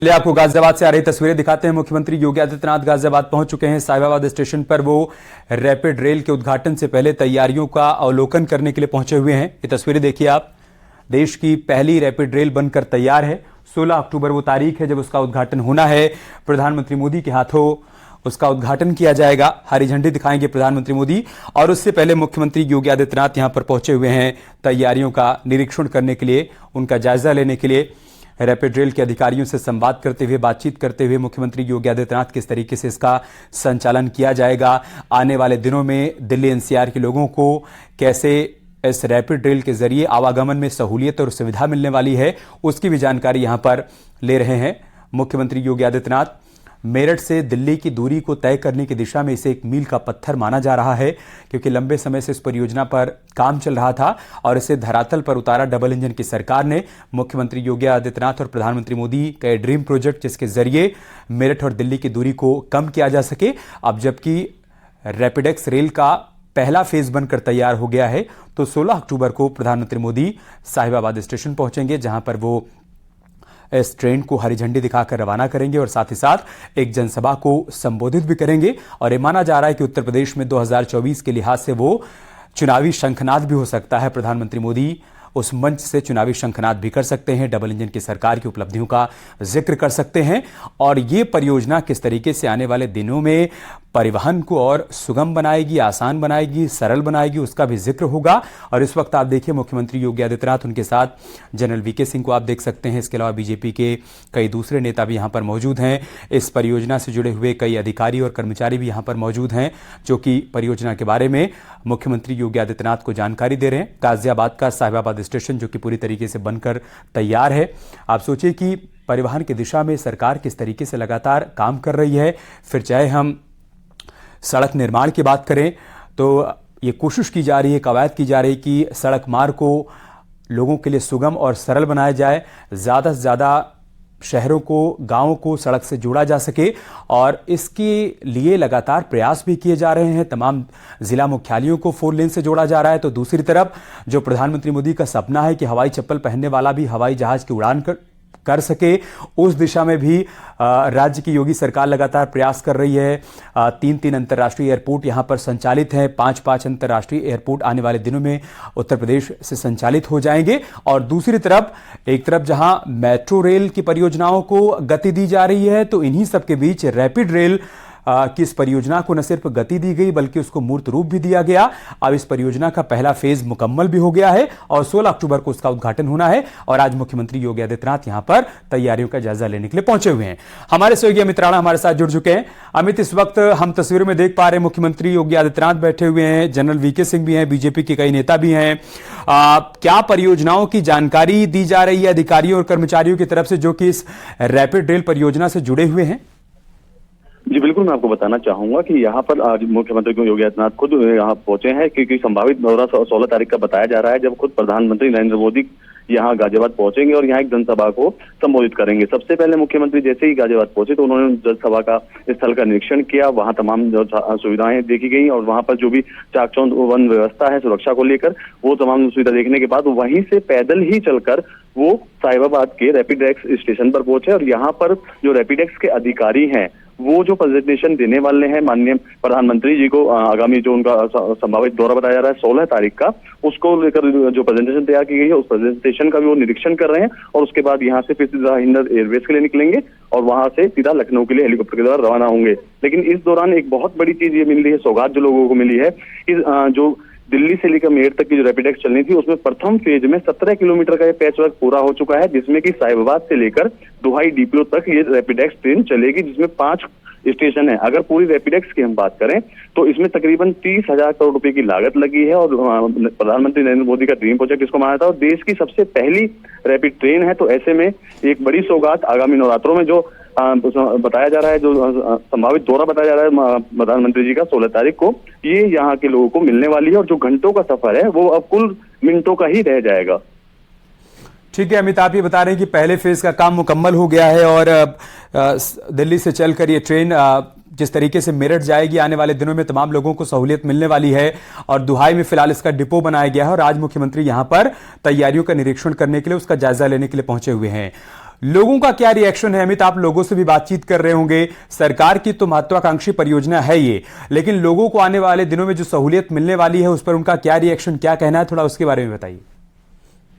चलिए आपको गाजियाबाद से आ रही तस्वीरें दिखाते हैं। मुख्यमंत्री योगी आदित्यनाथ गाजियाबाद पहुंच चुके हैं। साहिबाबाद स्टेशन पर वो रैपिड रेल के उद्घाटन से पहले तैयारियों का अवलोकन करने के लिए पहुंचे हुए हैं। ये तस्वीरें देखिए आप। देश की पहली रैपिड रेल बनकर तैयार है। 16 अक्टूबर वो तारीख है जब उसका उद्घाटन होना है। प्रधानमंत्री मोदी के हाथों उसका उद्घाटन किया जाएगा। हरी झंडी दिखाएंगे प्रधानमंत्री मोदी, और उससे पहले मुख्यमंत्री योगी आदित्यनाथ यहां पर पहुंचे हुए हैं तैयारियों का निरीक्षण करने के लिए, उनका जायजा लेने के लिए। रैपिड रेल के अधिकारियों से संवाद करते हुए, बातचीत करते हुए मुख्यमंत्री योगी आदित्यनाथ किस तरीके से इसका संचालन किया जाएगा, आने वाले दिनों में दिल्ली एनसीआर के लोगों को कैसे इस रैपिड रेल के जरिए आवागमन में सहूलियत और सुविधा मिलने वाली है, उसकी भी जानकारी यहां पर ले रहे हैं मुख्यमंत्री योगी आदित्यनाथ। मेरठ से दिल्ली की दूरी को तय करने की दिशा में इसे एक मील का पत्थर माना जा रहा है, क्योंकि लंबे समय से इस परियोजना पर काम चल रहा था और इसे धरातल पर उतारा डबल इंजन की सरकार ने। मुख्यमंत्री योगी आदित्यनाथ और प्रधानमंत्री मोदी का ड्रीम प्रोजेक्ट, जिसके जरिए मेरठ और दिल्ली की दूरी को कम किया जा सके। अब जबकि रैपिडेक्स रेल का पहला फेज बनकर तैयार हो गया है, तो 16 अक्टूबर को प्रधानमंत्री मोदी साहिबाबाद स्टेशन पहुंचेंगे, जहां पर वो इस ट्रेन को हरी झंडी दिखाकर रवाना करेंगे और साथ ही साथ एक जनसभा को संबोधित भी करेंगे। और ये माना जा रहा है कि उत्तर प्रदेश में 2024 के लिहाज से वो चुनावी शंखनाद भी हो सकता है। प्रधानमंत्री मोदी उस मंच से चुनावी शंखनाद भी कर सकते हैं, डबल इंजन की सरकार की उपलब्धियों का जिक्र कर सकते हैं, और ये परियोजना किस तरीके से आने वाले दिनों में परिवहन को और सुगम बनाएगी, आसान बनाएगी, सरल बनाएगी, उसका भी जिक्र होगा। और इस वक्त आप देखिए मुख्यमंत्री योगी आदित्यनाथ, उनके साथ जनरल वीके सिंह को आप देख सकते हैं। इसके अलावा बीजेपी के कई दूसरे नेता भी यहाँ पर मौजूद हैं। इस परियोजना से जुड़े हुए कई अधिकारी और कर्मचारी भी यहाँ पर मौजूद हैं, जो कि परियोजना के बारे में मुख्यमंत्री योगी आदित्यनाथ को जानकारी दे रहे हैं। गाजियाबाद का साहिबाबाद स्टेशन जो कि पूरी तरीके से बनकर तैयार है। आप सोचिए कि परिवहन की दिशा में सरकार किस तरीके से लगातार काम कर रही है। फिर चाहे हम सड़क निर्माण की बात करें, तो ये कोशिश की जा रही है, कवायद की जा रही है कि सड़क मार्ग को लोगों के लिए सुगम और सरल बनाया जाए, ज़्यादा से ज़्यादा शहरों को, गांवों को सड़क से जोड़ा जा सके, और इसके लिए लगातार प्रयास भी किए जा रहे हैं। तमाम जिला मुख्यालयों को 4 लेन से जोड़ा जा रहा है। तो दूसरी तरफ जो प्रधानमंत्री मोदी का सपना है कि हवाई चप्पल पहनने वाला भी हवाई जहाज की उड़ान कर सके, उस दिशा में भी राज्य की योगी सरकार लगातार प्रयास कर रही है। 3 अंतर्राष्ट्रीय एयरपोर्ट यहां पर संचालित हैं। 5 अंतर्राष्ट्रीय एयरपोर्ट आने वाले दिनों में उत्तर प्रदेश से संचालित हो जाएंगे। और दूसरी तरफ, एक तरफ जहां मेट्रो रेल की परियोजनाओं को गति दी जा रही है, तो इन्हीं सबके बीच रैपिड रेल की इस परियोजना को न सिर्फ गति दी गई बल्कि उसको मूर्त रूप भी दिया गया। अब इस परियोजना का पहला फेज मुकम्मल भी हो गया है और 16 अक्टूबर को उसका उद्घाटन होना है। और आज मुख्यमंत्री योगी आदित्यनाथ यहां पर तैयारियों का जायजा लेने के लिए पहुंचे हुए हैं। हमारे सहयोगी अमित राणा हमारे साथ जुड़ चुके हैं। अमित, इस वक्त हम तस्वीरों में देख पा रहे हैं मुख्यमंत्री योगी आदित्यनाथ बैठे हुए हैं, जनरल वीके सिंह भी हैं, बीजेपी के कई नेता भी हैं। क्या परियोजनाओं की जानकारी दी जा रही है अधिकारियों और कर्मचारियों की तरफ से जो कि इस रैपिड रेल परियोजना से जुड़े हुए हैं? जी बिल्कुल, मैं आपको बताना चाहूंगा कि यहाँ पर आज मुख्यमंत्री योगी आदित्यनाथ खुद यहाँ पहुंचे हैं, क्योंकि संभावित दौरा 16 तारीख का बताया जा रहा है, जब खुद प्रधानमंत्री नरेंद्र मोदी यहाँ गाजियाबाद पहुंचेंगे और यहाँ एक जनसभा को संबोधित करेंगे। सबसे पहले मुख्यमंत्री जैसे ही गाजियाबाद पहुंचे तो उन्होंने जनसभा का स्थल का निरीक्षण किया। वहाँ तमाम जो सुविधाएं देखी गई और वहाँ पर जो भी चाक-चौबंद वन व्यवस्था है सुरक्षा को लेकर, वो तमाम सुविधा देखने के बाद वहीं से पैदल ही चलकर वो साहिबाबाद के रैपिडेक्स स्टेशन पर पहुंचे। और यहाँ पर जो रैपिडेक्स के अधिकारी हैं वो जो प्रेजेंटेशन देने वाले हैं माननीय प्रधानमंत्री जी को, आगामी जो उनका संभावित दौरा बताया जा रहा है 16 तारीख का, उसको लेकर जो प्रेजेंटेशन तैयार की गई है उस प्रेजेंटेशन का भी वो निरीक्षण कर रहे हैं। और उसके बाद यहाँ से फिर सीधा हिंदन एयरवेज के लिए निकलेंगे और वहां से सीधा लखनऊ के लिए हेलीकॉप्टर के द्वारा रवाना होंगे। लेकिन इस दौरान एक बहुत बड़ी चीज ये मिल रही है, सौगात जो लोगों को मिली है कि जो दिल्ली से लेकर मेरठ तक की जो रैपिडेक्स चलनी थी उसमें प्रथम फेज में 17 किलोमीटर का ये पैच वर्क पूरा हो चुका है, जिसमें कि साहिबाबाद से लेकर दुहाई डीपीओ तक ये रैपिडेक्स ट्रेन चलेगी, जिसमें 5 स्टेशन है। अगर पूरी रैपिडेक्स की हम बात करें तो इसमें तकरीबन 30,000 करोड़ रुपए की लागत लगी है। और प्रधानमंत्री नरेंद्र मोदी का ड्रीम प्रोजेक्ट इसको माना था और देश की सबसे पहली रैपिड ट्रेन है। तो ऐसे में एक बड़ी सौगात आगामी नवरात्रों में जो बताया जा रहा है, जो संभावित दौरा बताया जा रहा है प्रधानमंत्री जी का 16 तारीख को, ये यहाँ के लोगों को मिलने वाली है। और जो घंटों का सफर है वो अब कुल मिनटों का ही रह जाएगा। ठीक है अमित, आप ये बता रहे हैं कि पहले फेज का काम मुकम्मल हो गया है और दिल्ली से चलकर ये ट्रेन जिस तरीके से मेरठ जाएगी, आने वाले दिनों में तमाम लोगों को सहूलियत मिलने वाली है। और दुहाई में फिलहाल इसका डिपो बनाया गया है और आज मुख्यमंत्री यहां पर तैयारियों का निरीक्षण करने के लिए, उसका जायजा लेने के लिए पहुंचे हुए हैं। लोगों का क्या रिएक्शन है? अमित, आप लोगों से भी बातचीत कर रहे होंगे। सरकार की तो महत्वाकांक्षी परियोजना है ये, लेकिन लोगों को आने वाले दिनों में जो सहूलियत मिलने वाली है उस पर उनका क्या रिएक्शन, क्या कहना है, थोड़ा उसके बारे में बताइए।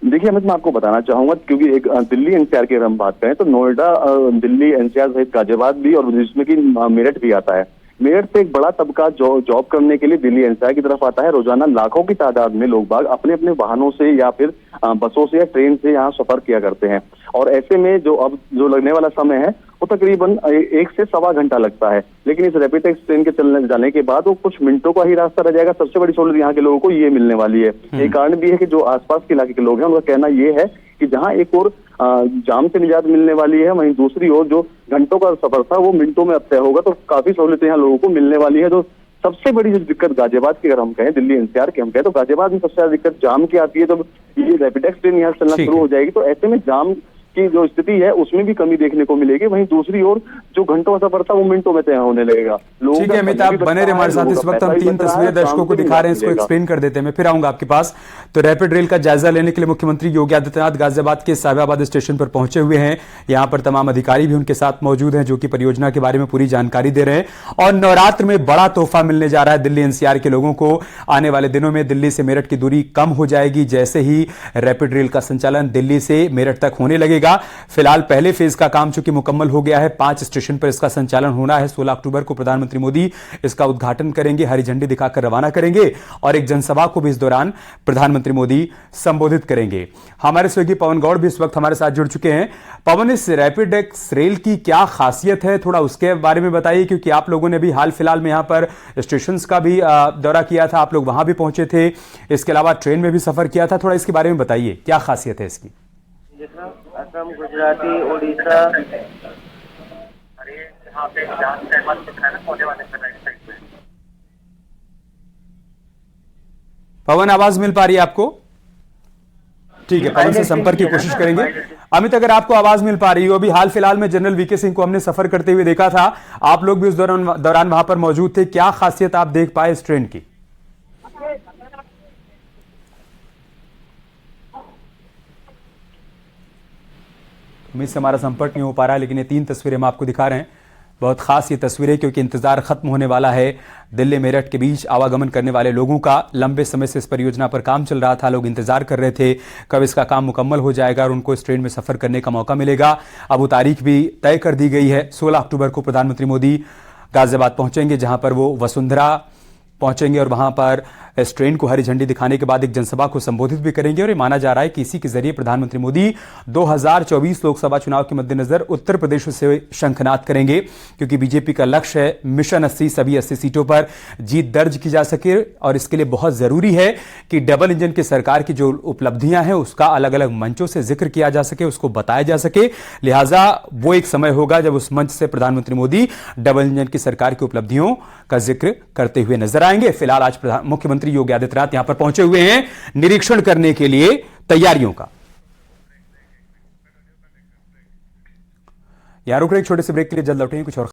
देखिए अमित, मैं आपको बताना चाहूंगा, क्योंकि एक दिल्ली एनसीआर की अगर हम बात करें तो नोएडा, दिल्ली एनसीआर सहित गाजियाबाद भी, और जिसमें कि मेरठ भी आता है। मेरठ से एक बड़ा तबका जॉब करने के लिए दिल्ली एनसीआर की तरफ आता है। रोजाना लाखों की तादाद में लोग बाग अपने अपने वाहनों से या फिर बसों से या ट्रेन से यहाँ सफर किया करते हैं। और ऐसे में जो लगने वाला समय है वो तकरीबन 1 से सवा घंटा लगता है, लेकिन इस रैपिड एक्स ट्रेन के चलने जाने के बाद वो कुछ मिनटों का ही रास्ता रह जाएगा। सबसे बड़ी सहूलियत यहाँ के लोगों को ये मिलने वाली है। एक कारण भी है कि जो आसपास के इलाके के लोग हैं उनका कहना ये है कि जहाँ एक और जाम से निजात मिलने वाली है, वहीं दूसरी ओर जो घंटों का सफर था वो मिनटों में अब तय होगा। तो काफी सहूलियतें यहाँ लोगों को मिलने वाली है। तो सबसे बड़ी जो दिक्कत गाजियाबाद की अगर हम कहें, दिल्ली एनसीआर की हम कहें, तो गाजियाबाद में सबसे ज्यादा दिक्कत जाम की आती है। जब ये रैपिड एक्स ट्रेन यहाँ चलना शुरू हो जाएगी तो ऐसे में जाम की जो स्थिति है उसमें भी कमी देखने को मिलेगी। वहीं दूसरी ओर जो घंटों का सफर था वो मिनटों में तय होने लगेगा। ठीक है अमित, आप बने रहे हमारे साथ। इस वक्त हम 3 तस्वीरें दर्शकों को दिखा रहे हैं, इसको एक्सप्लेन कर देते हैं, मैं फिर आऊंगा आपके पास। तो रैपिड रेल का जायजा लेने के लिए मुख्यमंत्री योगी आदित्यनाथ गाजियाबाद के साहिबाबाद स्टेशन पर पहुंचे हुए हैं। यहां पर तमाम अधिकारी भी उनके साथ मौजूद हैं जो कि परियोजना के बारे में पूरी जानकारी दे रहे हैं। और नवरात्र में बड़ा तोहफा मिलने जा रहा है दिल्ली एनसीआर के लोगों को। आने वाले दिनों में दिल्ली से मेरठ की दूरी कम हो जाएगी जैसे ही रैपिड रेल का संचालन दिल्ली से मेरठ तक होने लगेगा। फिलहाल पहले फेज का काम चूंकि मुकम्मल हो गया है, 5 स्टेशन पर इसका संचालन होना है। 16 अक्टूबर को प्रधानमंत्री मोदी इसका उद्घाटन करेंगे, हरी झंडी दिखाकर रवाना करेंगे और एक जनसभा को भी इस दौरान प्रधानमंत्री मोदी संबोधित करेंगे। हमारे सहयोगी पवन गौड़ भी इस वक्त हमारे साथ जुड़ चुके हैं। पवन, इस रैपिड एक्स रेल की क्या खासियत है, थोड़ा उसके बारे में बताइए, क्योंकि आप लोगों ने भी हाल फिलहाल में यहां पर स्टेशन का भी दौरा किया था, आप लोग वहां भी पहुंचे थे, इसके अलावा ट्रेन में भी सफर किया था। थोड़ा इसके बारे में बताइए, क्या खासियत है इसकी? असम, गुजराती, उड़ीसा, यहाँ पे होने वाले में। पवन, आवाज मिल पा रही है आपको? ठीक है, पवन से संपर्क की कोशिश करेंगे। अमित, अगर आपको आवाज मिल पा रही हो, अभी हाल फिलहाल में जनरल वीके सिंह को हमने सफर करते हुए देखा था, आप लोग भी उस दौरान वहां पर मौजूद थे, क्या खासियत आप देख पाए इस ट्रेन की? उम्मीद से हमारा संपर्क नहीं हो पा रहा है, लेकिन ये 3 तस्वीरें हम आपको दिखा रहे हैं। बहुत खास ये तस्वीरें, क्योंकि इंतजार खत्म होने वाला है। दिल्ली मेरठ के बीच आवागमन करने वाले लोगों का लंबे समय से इस परियोजना पर काम चल रहा था, लोग इंतजार कर रहे थे कब इसका काम मुकम्मल हो जाएगा और उनको इस ट्रेन में सफर करने का मौका मिलेगा। अब वो तारीख भी तय कर दी गई है। 16 अक्टूबर को प्रधानमंत्री मोदी गाजियाबाद पहुंचेंगे, जहां पर वो वसुंधरा पहुंचेंगे और वहां पर इस ट्रेन को हरी झंडी दिखाने के बाद एक जनसभा को संबोधित भी करेंगे। और ये माना जा रहा है कि इसी के जरिए प्रधानमंत्री मोदी 2024 लोकसभा चुनाव के मद्देनजर उत्तर प्रदेश से शंखनाद करेंगे, क्योंकि बीजेपी का लक्ष्य है मिशन 80, सभी 80 सीटों पर जीत दर्ज की जा सके। और इसके लिए बहुत जरूरी है कि डबल इंजन की सरकार की जो उपलब्धियां हैं उसका अलग अलग मंचों से जिक्र किया जा सके, उसको बताया जा सके। लिहाजा वो एक समय होगा जब उस मंच से प्रधानमंत्री मोदी डबल इंजन की सरकार की उपलब्धियों का जिक्र करते हुए नजर आएंगे। फिलहाल आज मुख्यमंत्री योगी आदित्यनाथ यहां पर पहुंचे हुए हैं निरीक्षण करने के लिए तैयारियों का। यहां रुक रहे एक छोटे से ब्रेक के लिए, जल्द लौटेंगे कुछ और